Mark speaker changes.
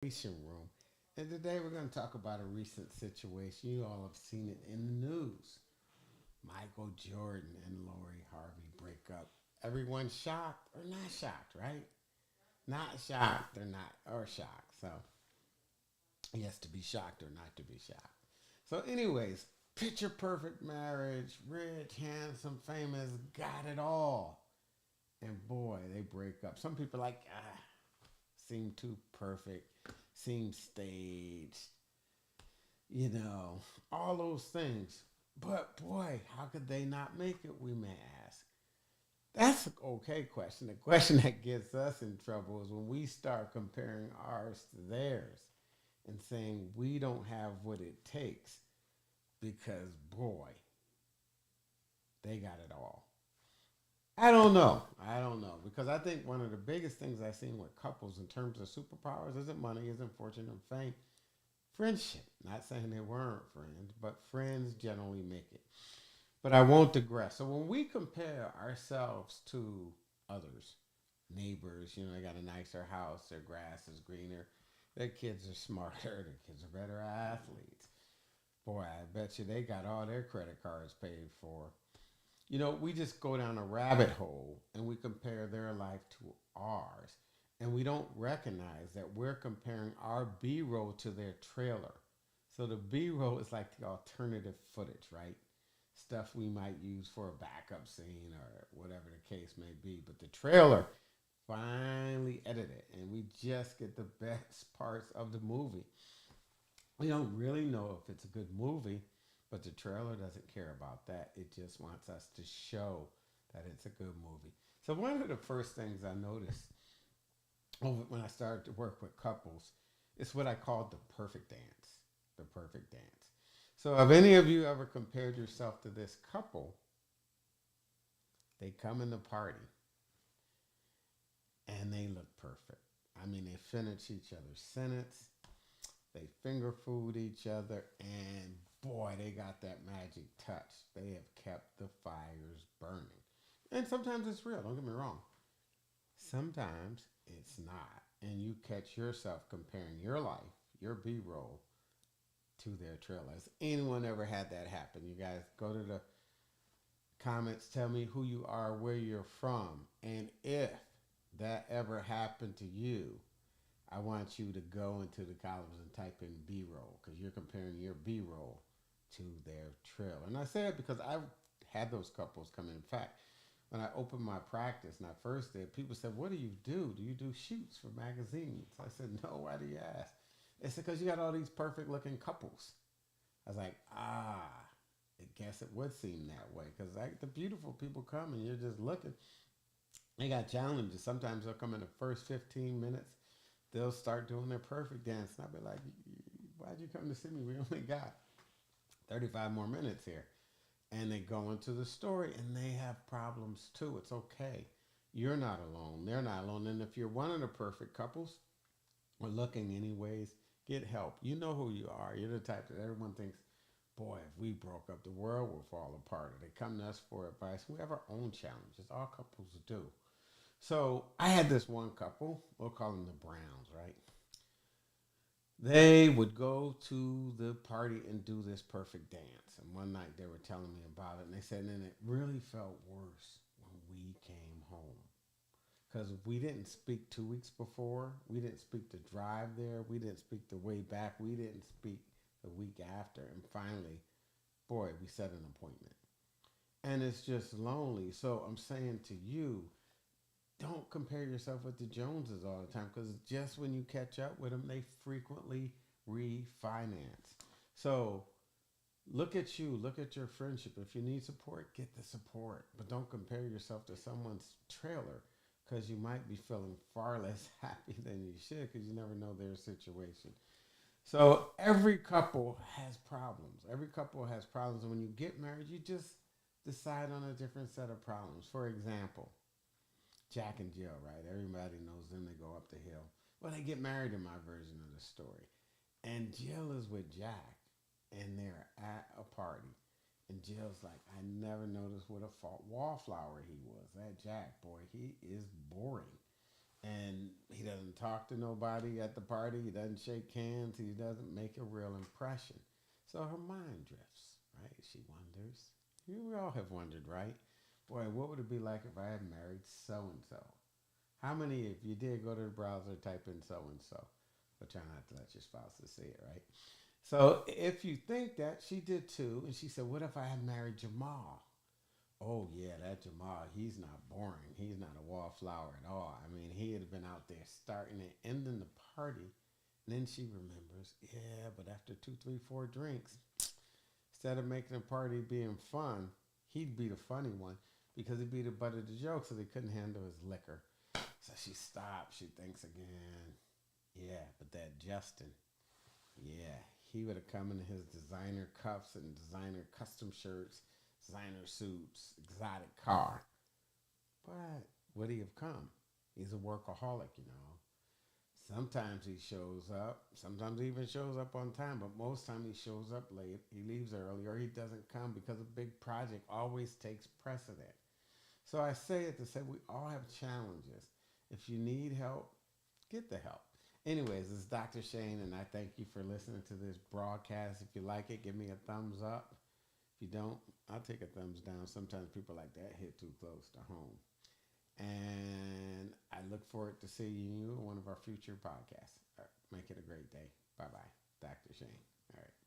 Speaker 1: Room. And today we're going to talk about a recent situation. You all have seen it in the news. Michael Jordan and Lori Harvey break up. Everyone's shocked or not shocked, right? Not shocked or not or shocked. So, yes, to be shocked or not to be shocked. So, anyways, picture perfect marriage, rich, handsome, famous, got it all. And boy, they break up. Some people are like, seem too perfect, seem staged, you know, all those things. But boy, how could they not make it, we may ask. That's an okay question. The question that gets us in trouble is when we start comparing ours to theirs and saying we don't have what it takes because, boy, they got it all. I don't know. I don't know. Because I think one of the biggest things I've seen with couples in terms of superpowers isn't money, isn't fortune and fame. Friendship. Not saying they weren't friends, but friends generally make it. But I won't digress. So when we compare ourselves to others, neighbors, they got a nicer house, their grass is greener, their kids are smarter, their kids are better athletes. Boy, I bet you they got all their credit cards paid for. We just go down a rabbit hole and we compare their life to ours. And we don't recognize that we're comparing our B roll to their trailer. So the B roll is like the alternative footage, right? Stuff we might use for a backup scene or whatever the case may be. But the trailer finally edited and we just get the best parts of the movie. We don't really know if it's a good movie, but the trailer doesn't care about that. It just wants us to show that it's a good movie. So one of the first things I noticed when I started to work with couples is what I called the perfect dance. The perfect dance. So have any of you ever compared yourself to this couple? They come in the party and they look perfect. I mean, they finish each other's sentence. They finger food each other, and boy, they got that magic touch. They have kept the fires burning. And sometimes it's real, don't get me wrong. Sometimes it's not. And you catch yourself comparing your life, your B roll, to their trailer. Has anyone ever had that happen? You guys go to the comments, tell me who you are, where you're from. And if that ever happened to you, I want you to go into the columns and type in B roll because you're comparing your B roll to their trailer. And I say it because I've had those couples come in. In fact, when I opened my practice and I first did, people said, "What do you do? Do you do shoots for magazines?" I said, "No, why do you ask?" They said, "Because you got all these perfect looking couples." I was like, I guess it would seem that way because like the beautiful people come and you're just looking. They got challenges. Sometimes they'll come in the first 15 minutes, they'll start doing their perfect dance. And I'll be like, "Why'd you come to see me? We only got 35 more minutes here." And they go into the story and they have problems too. It's okay. You're not alone. They're not alone. And if you're one of the perfect couples or looking anyways, get help. You know who you are. You're the type that everyone thinks, boy, if we broke up, the world will fall apart. Or they come to us for advice. We have our own challenges. All couples do. So I had this one couple. We'll call them the Browns, right? They would go to the party and do this perfect dance. And one night they were telling me about it, and they said, and it really felt worse when we came home. Because we didn't speak 2 weeks before, we didn't speak the drive there, we didn't speak the way back, we didn't speak the week after. And finally, boy, we set an appointment. And it's just lonely. So I'm saying to you, don't compare yourself with the Joneses all the time because just when you catch up with them, they frequently refinance. So look at you, look at your friendship. If you need support, get the support, but don't compare yourself to someone's trailer because you might be feeling far less happy than you should because you never know their situation. So every couple has problems. Every couple has problems. And when you get married, you just decide on a different set of problems. For example, Jack and Jill, right? Everybody knows them. They go up the hill. Well, they get married in my version of the story. And Jill is with Jack, and they're at a party. And Jill's like, I never noticed what a wallflower he was. That Jack, boy, he is boring. And he doesn't talk to nobody at the party. He doesn't shake hands. He doesn't make a real impression. So her mind drifts, right? She wonders. We all have wondered, right? Boy, what would it be like if I had married so and so? How many, if you did go to the browser, type in so and so, but try not to let your spouses see it, right? So if you think that, she did too. And she said, what if I had married Jamal? Oh yeah, that Jamal, he's not boring. He's not a wallflower at all. I mean, he had been out there starting and ending the party. And then she remembers, yeah, but after two, three, four drinks, instead of making the party being fun, he'd be the funny one because he'd be the butt of the joke, so they couldn't handle his liquor. So she stops. She thinks again. Yeah, but that Justin, yeah, he would have come in his designer cuffs and designer custom shirts, designer suits, exotic car. But would he have come? He's a workaholic, you know. Sometimes he shows up. Sometimes he even shows up on time, but most time he shows up late. He leaves early, or he doesn't come because a big project always takes precedent. So I say it to say we all have challenges. If you need help, get the help. Anyways, this is Dr. Shane, and I thank you for listening to this broadcast. If you like it, give me a thumbs up. If you don't, I'll take a thumbs down. Sometimes people like that hit too close to home. And I look forward to seeing you in one of our future podcasts. All right, make it a great day. Bye bye. Dr. Shane. All right.